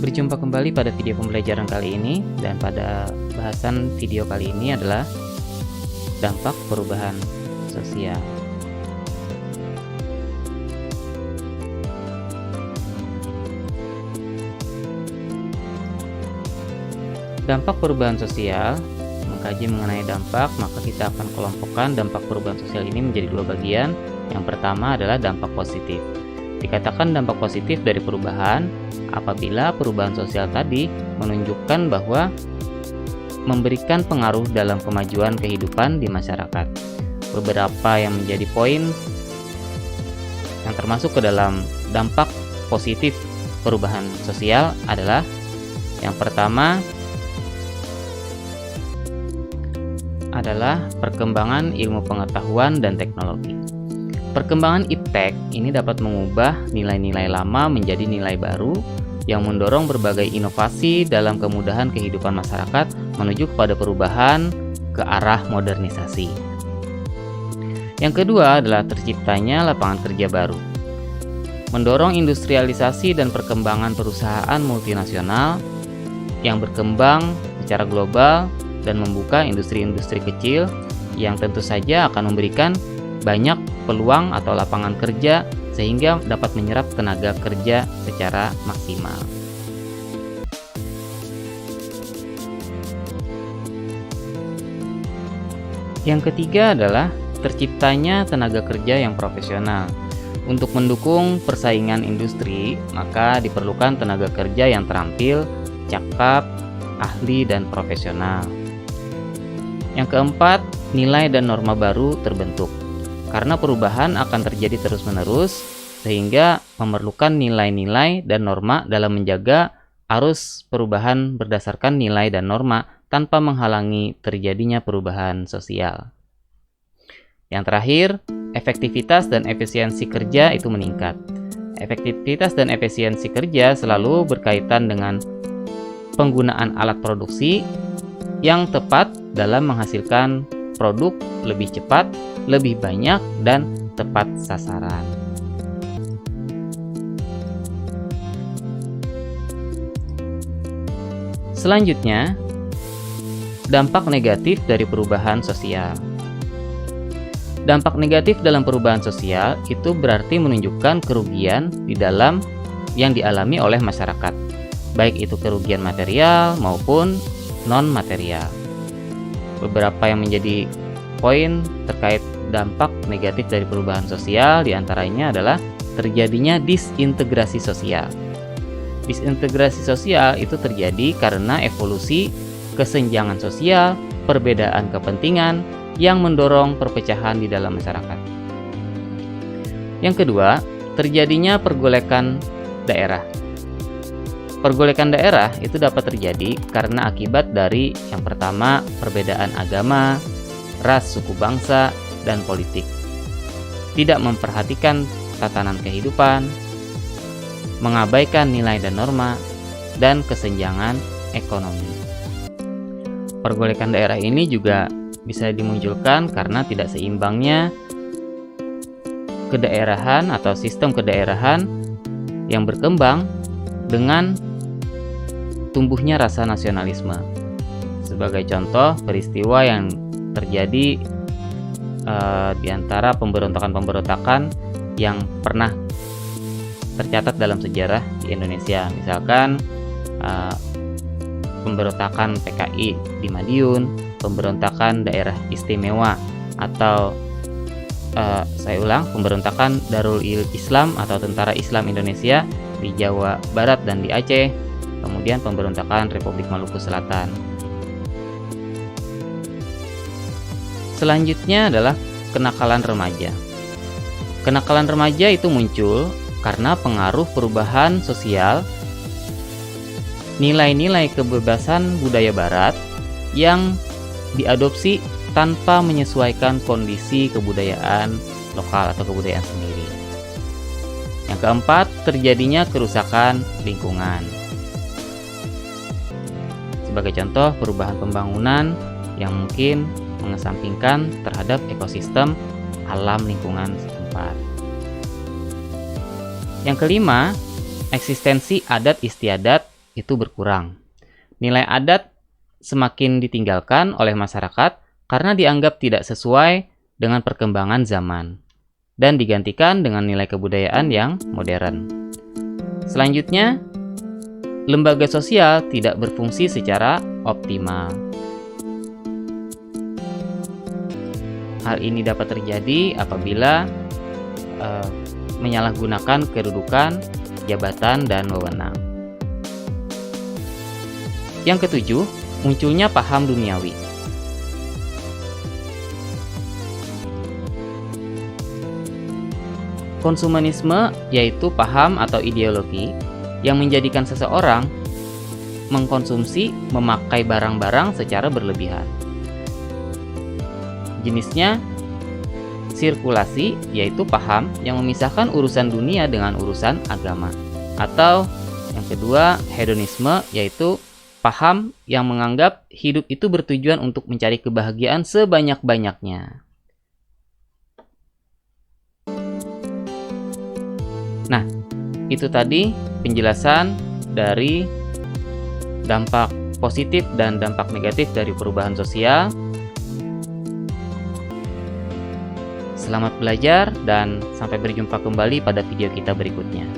Berjumpa kembali pada video pembelajaran kali ini, dan pada bahasan video kali ini adalah dampak perubahan sosial. Dampak perubahan sosial, mengkaji mengenai dampak, maka kita akan kelompokkan dampak perubahan sosial ini menjadi dua bagian. Yang pertama adalah dampak positif. Dikatakan dampak positif dari perubahan apabila perubahan sosial tadi menunjukkan bahwa memberikan pengaruh dalam kemajuan kehidupan di masyarakat. Beberapa yang menjadi poin yang termasuk ke dalam dampak positif perubahan sosial adalah yang pertama adalah perkembangan ilmu pengetahuan dan teknologi. Perkembangan iptek ini dapat mengubah nilai-nilai lama menjadi nilai baru yang mendorong berbagai inovasi dalam kemudahan kehidupan masyarakat menuju kepada perubahan ke arah modernisasi. Yang kedua adalah terciptanya lapangan kerja baru. Mendorong industrialisasi dan perkembangan perusahaan multinasional yang berkembang secara global dan membuka industri-industri kecil yang tentu saja akan memberikan banyak peluang atau lapangan kerja sehingga dapat menyerap tenaga kerja secara maksimal. Yang ketiga adalah terciptanya tenaga kerja yang profesional. Untuk mendukung persaingan industri, maka diperlukan tenaga kerja yang terampil, cakap, ahli, dan profesional. Yang keempat, nilai dan norma baru terbentuk. Karena perubahan akan terjadi terus-menerus, sehingga memerlukan nilai-nilai dan norma dalam menjaga arus perubahan berdasarkan nilai dan norma tanpa menghalangi terjadinya perubahan sosial. Yang terakhir, efektivitas dan efisiensi kerja itu meningkat. Efektivitas dan efisiensi kerja selalu berkaitan dengan penggunaan alat produksi yang tepat dalam menghasilkan produk lebih cepat, lebih banyak, dan tepat sasaran. Selanjutnya, dampak negatif dari perubahan sosial. Dampak negatif dalam perubahan sosial itu berarti menunjukkan kerugian di dalam yang dialami oleh masyarakat, baik itu kerugian material maupun non-material. Beberapa yang menjadi poin terkait dampak negatif dari perubahan sosial diantaranya adalah terjadinya disintegrasi sosial. Disintegrasi sosial itu terjadi karena evolusi kesenjangan sosial, perbedaan kepentingan yang mendorong perpecahan di dalam masyarakat. Yang kedua, terjadinya pergolekan daerah. Pergolekan daerah itu dapat terjadi karena akibat dari yang pertama, perbedaan agama, ras, suku bangsa, dan politik. Tidak memperhatikan tatanan kehidupan, mengabaikan nilai dan norma, dan kesenjangan ekonomi. Pergolekan daerah ini juga bisa dimunculkan karena tidak seimbangnya kedaerahan atau sistem kedaerahan yang berkembang dengan tumbuhnya rasa nasionalisme. Sebagai contoh, peristiwa yang terjadi di antara pemberontakan-pemberontakan yang pernah tercatat dalam sejarah di Indonesia. Misalkan pemberontakan PKI di Madiun, pemberontakan daerah istimewa, atau pemberontakan Darul Islam atau Tentara Islam Indonesia di Jawa Barat dan di Aceh, kemudian pemberontakan Republik Maluku Selatan. Selanjutnya adalah kenakalan remaja. Kenakalan remaja itu muncul karena pengaruh perubahan sosial, nilai-nilai kebebasan budaya barat yang diadopsi tanpa menyesuaikan kondisi kebudayaan lokal atau kebudayaan sendiri. Yang keempat, terjadinya kerusakan lingkungan. Sebagai contoh, perubahan pembangunan yang mungkin mengesampingkan terhadap ekosistem alam lingkungan setempat. Yang kelima, eksistensi adat istiadat itu berkurang. Nilai adat semakin ditinggalkan oleh masyarakat karena dianggap tidak sesuai dengan perkembangan zaman dan digantikan dengan nilai kebudayaan yang modern. Selanjutnya, lembaga sosial tidak berfungsi secara optimal. Hal ini dapat terjadi apabila menyalahgunakan kedudukan, jabatan, dan wewenang. Yang ketujuh, munculnya paham duniawi. Konsumenisme yaitu paham atau ideologi yang menjadikan seseorang mengkonsumsi, memakai barang-barang secara berlebihan. Jenisnya sirkulasi, yaitu paham yang memisahkan urusan dunia dengan urusan agama. Atau yang kedua, hedonisme, yaitu paham yang menganggap hidup itu bertujuan untuk mencari kebahagiaan sebanyak-banyaknya. Nah, itu tadi penjelasan dari dampak positif dan dampak negatif dari perubahan sosial. Selamat belajar dan sampai berjumpa kembali pada video kita berikutnya.